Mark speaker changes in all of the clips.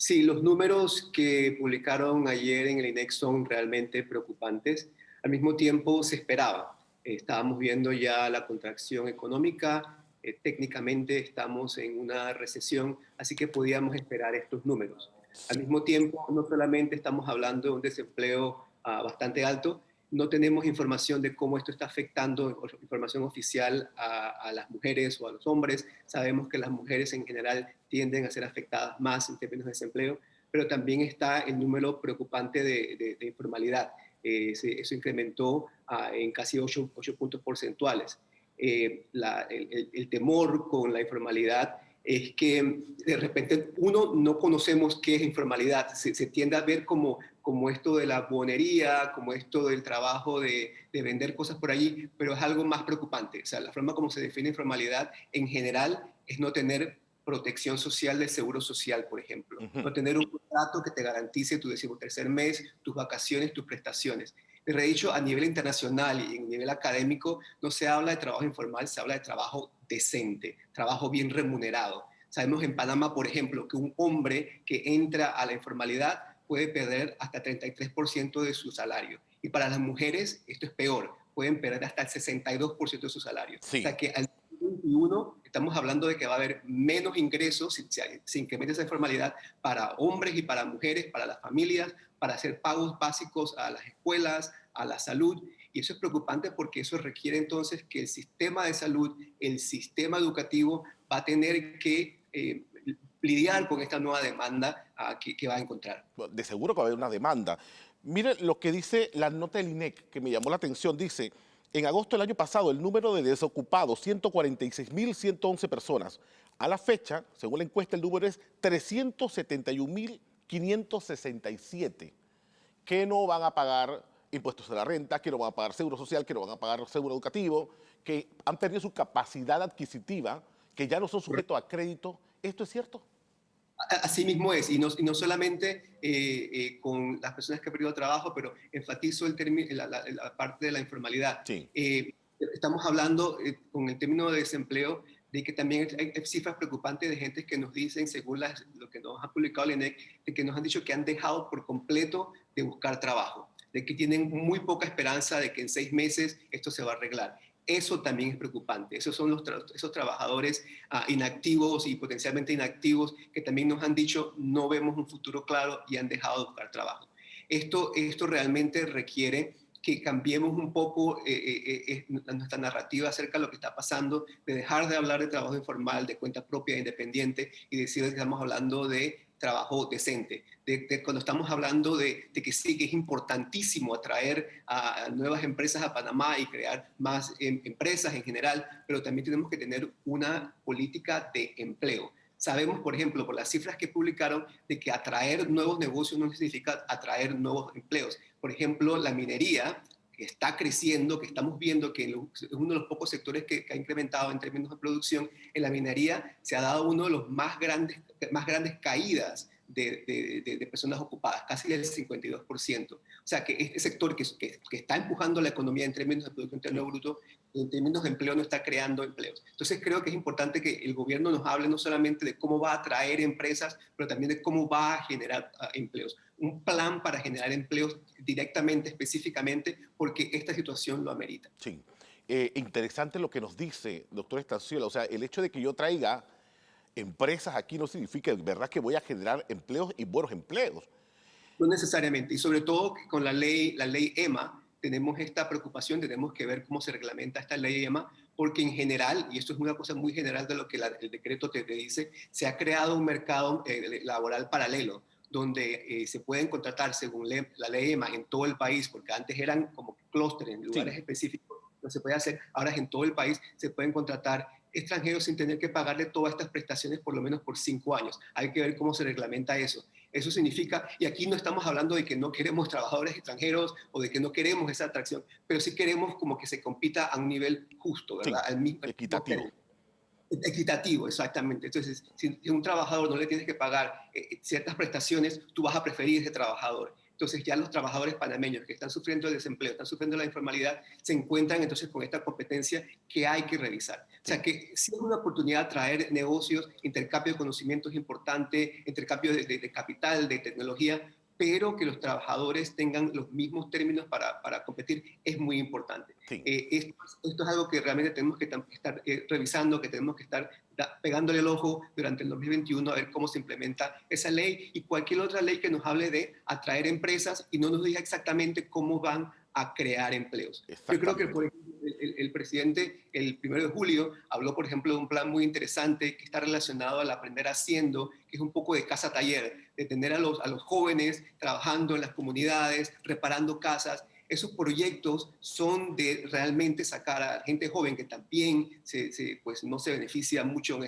Speaker 1: Sí, los números que publicaron ayer en el INEC son realmente preocupantes. Al mismo tiempo se esperaba. Estábamos viendo ya la contracción económica, técnicamente estamos en una recesión, así que podíamos esperar estos números. Al
Speaker 2: Sí.
Speaker 1: mismo tiempo, no solamente estamos hablando de un desempleo bastante alto, no tenemos información de cómo esto está afectando, información oficial a las mujeres o a los hombres. Sabemos que las mujeres en general tienden a ser afectadas más en términos de desempleo, pero también está el número preocupante de informalidad. Eso incrementó en casi 8 puntos porcentuales. El temor con la informalidad es que de repente uno no conocemos qué es informalidad, se tiende a ver como esto de la bonería, como esto del trabajo de vender cosas por allí, pero es algo más preocupante. O sea, la forma como se define informalidad en general es no tener protección social del seguro social, por ejemplo,
Speaker 2: Ujú.
Speaker 1: no tener un contrato que te garantice tu 13º mes, tus vacaciones, tus prestaciones. De hecho, a nivel internacional y a nivel académico no se habla de trabajo informal, se habla de trabajo decente, trabajo bien remunerado. Sabemos en Panamá, por ejemplo, que un hombre que entra a la informalidad puede perder hasta 33% de su salario. Y para las mujeres esto es peor, pueden perder hasta el 62% de su salario. O
Speaker 2: Sí.
Speaker 1: sea que al 2021 estamos hablando de que va a haber menos ingresos si se incrementa esa informalidad para hombres y para mujeres, para las familias, para hacer pagos básicos a las escuelas, a la salud. Y eso es preocupante porque eso requiere entonces que el sistema de salud, el sistema educativo va a tener que lidiar con esta nueva demanda que va a encontrar.
Speaker 2: De seguro que va a haber una demanda. Mire lo que dice la nota del INEC, que me llamó la atención. Dice, en agosto del año pasado, el número de desocupados, 146.111 personas. A la fecha, según la encuesta, el número es 371.567, que no van a pagar impuestos a la renta, que no van a pagar seguro social, que no van a pagar seguro educativo, que han perdido su capacidad adquisitiva, que ya no son sujetos a crédito. ¿Esto es cierto?
Speaker 1: Así mismo es, y no solamente con las personas que han perdido trabajo, pero enfatizo la parte de la informalidad.
Speaker 2: Sí.
Speaker 1: Estamos hablando con el término de desempleo de que también hay cifras preocupantes de gente que nos dicen, según lo que nos ha publicado el INEC, de que nos han dicho que han dejado por completo de buscar trabajo, de que tienen muy poca esperanza de que en 6 meses esto se va a arreglar. Eso también es preocupante. Esos son esos trabajadores inactivos y potencialmente inactivos que también nos han dicho no vemos un futuro claro y han dejado de buscar trabajo. Esto realmente requiere que cambiemos un poco nuestra narrativa acerca de lo que está pasando, de dejar de hablar de trabajo informal, de cuenta propia, independiente, y decir que estamos hablando de trabajo decente, cuando estamos hablando de que sí, que es importantísimo atraer a nuevas empresas a Panamá y crear más empresas en general, pero también tenemos que tener una política de empleo. Sabemos, por ejemplo, por las cifras que publicaron, de que atraer nuevos negocios no significa atraer nuevos empleos. Por ejemplo, la minería, que está creciendo, que estamos viendo que es uno de los pocos sectores que ha incrementado en términos de producción, en la minería se ha dado uno de los más grandes caídas de personas ocupadas, casi el 52%. O sea, que este sector que está empujando la economía en términos de Producto Interno
Speaker 2: Sí.
Speaker 1: Bruto, en términos de empleo no está creando empleos. Entonces creo que es importante que el gobierno nos hable no solamente de cómo va a atraer empresas, pero también de cómo va a generar empleos. Un plan para generar empleos directamente, específicamente, porque esta situación lo amerita.
Speaker 2: Sí. Interesante lo que nos dice, doctor Estanciola. O sea, el hecho de que yo traiga empresas aquí no significa de verdad que voy a generar empleos y buenos empleos.
Speaker 1: No necesariamente, y sobre todo que con la ley EMA tenemos esta preocupación, tenemos que ver cómo se reglamenta esta ley EMA, porque en general, y esto es una cosa muy general de lo que el decreto te dice, se ha creado un mercado laboral paralelo, donde se pueden contratar según la ley EMA en todo el país, porque antes eran como clústeres en lugares
Speaker 2: Sí.
Speaker 1: específicos, no se puede hacer, ahora en todo el país se pueden contratar extranjeros sin tener que pagarle todas estas prestaciones por lo menos por 5 años. Hay que ver cómo se reglamenta eso. Eso significa, y aquí no estamos hablando de que no queremos trabajadores extranjeros o de que no queremos esa atracción, pero sí queremos como que se compita a un nivel justo, ¿verdad?
Speaker 2: Sí,
Speaker 1: Al mismo
Speaker 2: equitativo.
Speaker 1: término. Equitativo, exactamente. Entonces, si a un trabajador no le tienes que pagar ciertas prestaciones, tú vas a preferir ese trabajador. Entonces ya los trabajadores panameños que están sufriendo el desempleo, están sufriendo la informalidad, se encuentran entonces con esta competencia que hay que revisar. O sea
Speaker 2: Sí,
Speaker 1: que sí es una oportunidad traer negocios, intercambio de conocimientos importante, intercambio de capital, de tecnología, pero que los trabajadores tengan los mismos términos para competir es muy importante.
Speaker 2: sí.
Speaker 1: Esto es algo que realmente tenemos que estar revisando, que tenemos que estar pegándole el ojo durante el 2021 a ver cómo se implementa esa ley y cualquier otra ley que nos hable de atraer empresas y no nos diga exactamente cómo van a crear empleos. Yo creo que,
Speaker 2: Exactamente.
Speaker 1: por ejemplo, el presidente el 1 de julio habló, por ejemplo, de un plan muy interesante que está relacionado al aprender haciendo, que es un poco de casa-taller, de tener a los jóvenes trabajando en las comunidades, reparando casas. Esos proyectos son de realmente sacar a gente joven que también pues no se beneficia mucho en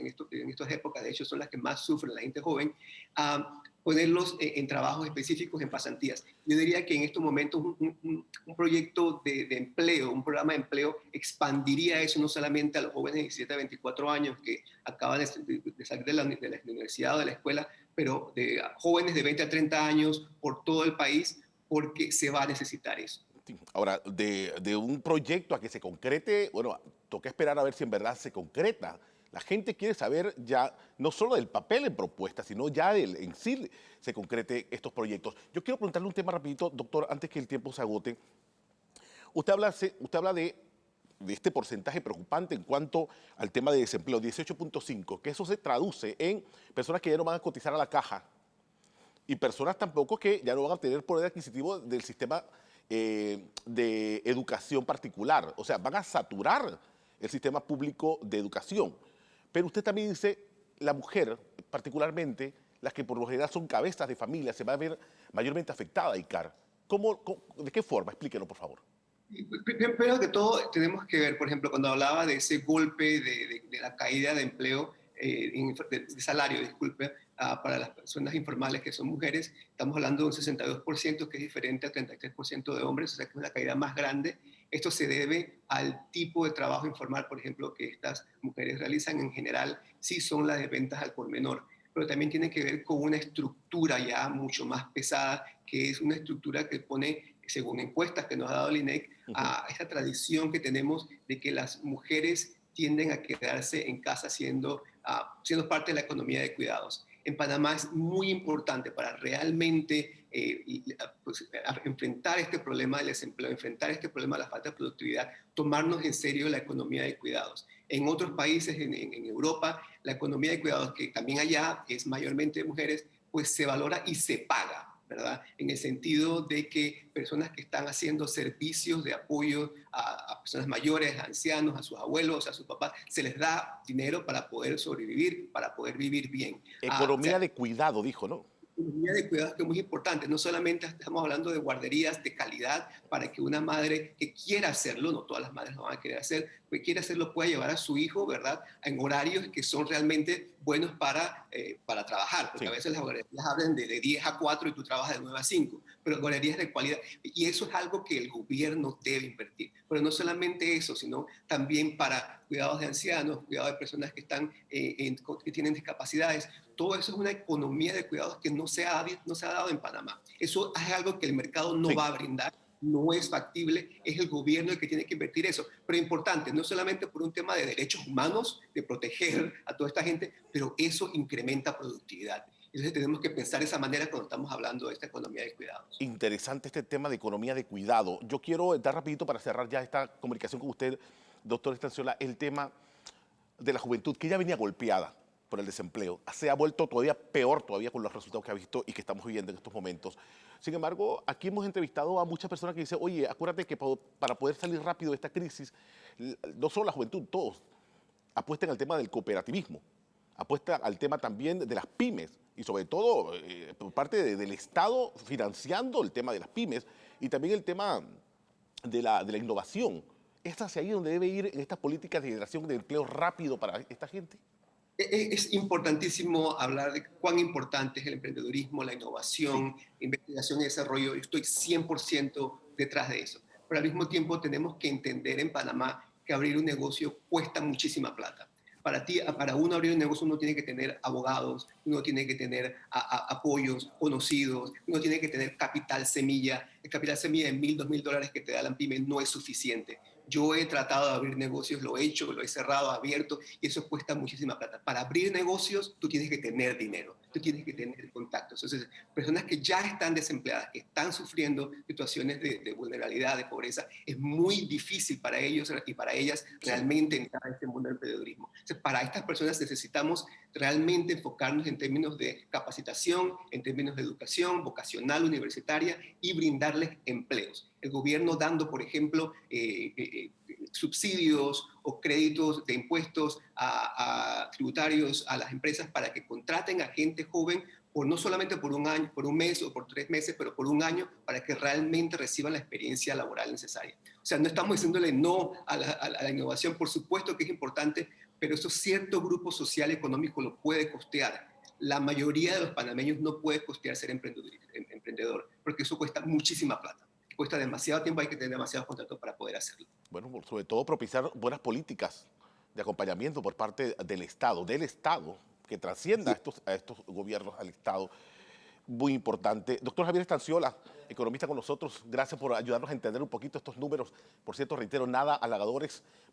Speaker 1: estas épocas, de hecho son las que más sufren la gente joven, a ponerlos en trabajos específicos, en pasantías. Yo diría que en estos momentos un proyecto de empleo, un programa de empleo expandiría eso no solamente a los jóvenes de 17 a 24 años que acaban de salir de la universidad o de la escuela, pero de jóvenes de 20 a 30 años por todo el país, porque se va a necesitar eso.
Speaker 2: Sí. Ahora, de un proyecto a que se concrete, bueno, toca esperar a ver si en verdad se concreta. La gente quiere saber ya no solo del papel en propuesta, sino ya en sí se concrete estos proyectos. Yo quiero preguntarle un tema rapidito, doctor, antes que el tiempo se agote. Usted habla de este porcentaje preocupante en cuanto al tema de desempleo, 18.5, que eso se traduce en personas que ya no van a cotizar a la caja y personas tampoco que ya no van a tener poder adquisitivo del sistema de educación particular. O sea, van a saturar el sistema público de educación. Pero usted también dice, la mujer, particularmente, las que por lo general son cabezas de familia, se va a ver mayormente afectada, Icar. ¿De qué forma? Explíquelo, por favor.
Speaker 1: Primero que todo, tenemos que ver, por ejemplo, cuando hablaba de ese golpe de la caída de empleo, de salario, disculpe, para las personas informales que son mujeres, estamos hablando de un 62%, que es diferente al 33% de hombres, o sea que es una caída más grande. Esto se debe al tipo de trabajo informal, por ejemplo, que estas mujeres realizan en general, sí son las de ventas al por menor, pero también tiene que ver con una estructura ya mucho más pesada, que es una estructura que pone, según encuestas que nos ha dado el INEC,
Speaker 2: Ujú.
Speaker 1: a esta tradición que tenemos de que las mujeres tienden a quedarse en casa siendo parte de la economía de cuidados. En Panamá es muy importante para realmente pues, enfrentar este problema del desempleo, enfrentar este problema de la falta de productividad, tomarnos en serio la economía de cuidados. En otros países, en Europa, la economía de cuidados, que también allá es mayormente de mujeres, pues se valora y se paga, ¿verdad? En el sentido de que personas que están haciendo servicios de apoyo a personas mayores, a ancianos, a sus abuelos, a sus papás, se les da dinero para poder sobrevivir, para poder vivir bien. O
Speaker 2: Economía
Speaker 1: sea,
Speaker 2: de cuidado, dijo, ¿no?
Speaker 1: economía de cuidados que es muy importante. No solamente estamos hablando de guarderías de calidad para que una madre que quiera hacerlo, no todas las madres lo van a querer hacer, que quiera hacerlo pueda llevar a su hijo, ¿verdad? En horarios que son realmente buenos para trabajar, porque a
Speaker 2: Sí.
Speaker 1: veces las guarderías hablan de 10 a 4 y tú trabajas de 9 a 5, pero guarderías de calidad. Y eso es algo que el gobierno debe invertir. Pero no solamente eso, sino también para cuidados de ancianos, cuidados de personas que, que tienen discapacidades. Todo eso es una economía de cuidados que no se ha dado en Panamá. Eso es algo que el mercado no
Speaker 2: Sí.
Speaker 1: va a brindar, no es factible, es el gobierno el que tiene que invertir eso. Pero importante, no solamente por un tema de derechos humanos, de proteger a toda esta gente, pero eso incrementa productividad. Entonces tenemos que pensar de esa manera cuando estamos hablando de esta economía de cuidados.
Speaker 2: Interesante este tema de economía de cuidado. Yo quiero dar rapidito para cerrar ya esta comunicación con usted, doctor Estanciola, el tema de la juventud que ya venía golpeada por el desempleo. Se ha vuelto todavía peor todavía con los resultados que ha visto y que estamos viviendo en estos momentos. Sin embargo, aquí hemos entrevistado a muchas personas que dicen, oye, acuérdate que para poder salir rápido de esta crisis, no solo la juventud, todos apuesten al tema del cooperativismo, apuestan al tema también de las pymes y sobre todo por parte del Estado financiando el tema de las pymes y también el tema de la innovación. ¿Es hacia ahí donde debe ir en estas políticas de generación de empleo rápido para esta gente?
Speaker 1: Es importantísimo hablar de cuán importante es el emprendedurismo, la
Speaker 2: Sí,
Speaker 1: innovación, investigación y desarrollo. Estoy 100% detrás de eso. Pero al mismo tiempo tenemos que entender en Panamá que abrir un negocio cuesta muchísima plata. Para uno abrir un negocio uno tiene que tener abogados, uno tiene que tener apoyos conocidos, uno tiene que tener capital semilla. El capital semilla de $1,000, $2,000 que te da la pyme no es suficiente. Yo he tratado de abrir negocios, lo he hecho, lo he cerrado, abierto, y eso cuesta muchísima plata. Para abrir negocios, tú tienes que tener dinero, tú tienes que tener contactos. Entonces, personas que ya están desempleadas, que están sufriendo situaciones de vulnerabilidad, de pobreza, es muy difícil para ellos y para ellas realmente entrar a este mundo del emprendedurismo. Entonces, para estas personas necesitamos realmente enfocarnos en términos de capacitación, en términos de educación vocacional universitaria y brindarles empleos. El gobierno dando, por ejemplo, subsidios o créditos de impuestos a tributarios a las empresas para que contraten a gente joven no solamente por un año, por un mes o por 3 meses, pero por un año para que realmente reciban la experiencia laboral necesaria. O sea, no estamos diciéndole no a la innovación, por supuesto que es importante, pero eso cierto grupo social económico lo puede costear. La mayoría de los panameños no puede costear ser emprendedor, porque eso cuesta muchísima plata. Cuesta demasiado tiempo, hay que tener demasiados contratos para poder hacerlo.
Speaker 2: Bueno, sobre todo propiciar buenas políticas de acompañamiento por parte del Estado, que trascienda
Speaker 1: Sí.
Speaker 2: a estos gobiernos, al Estado. Muy importante. Doctor Javier Estanciola, economista con nosotros, gracias por ayudarnos a entender un poquito estos números. Por cierto, reitero, nada halagadores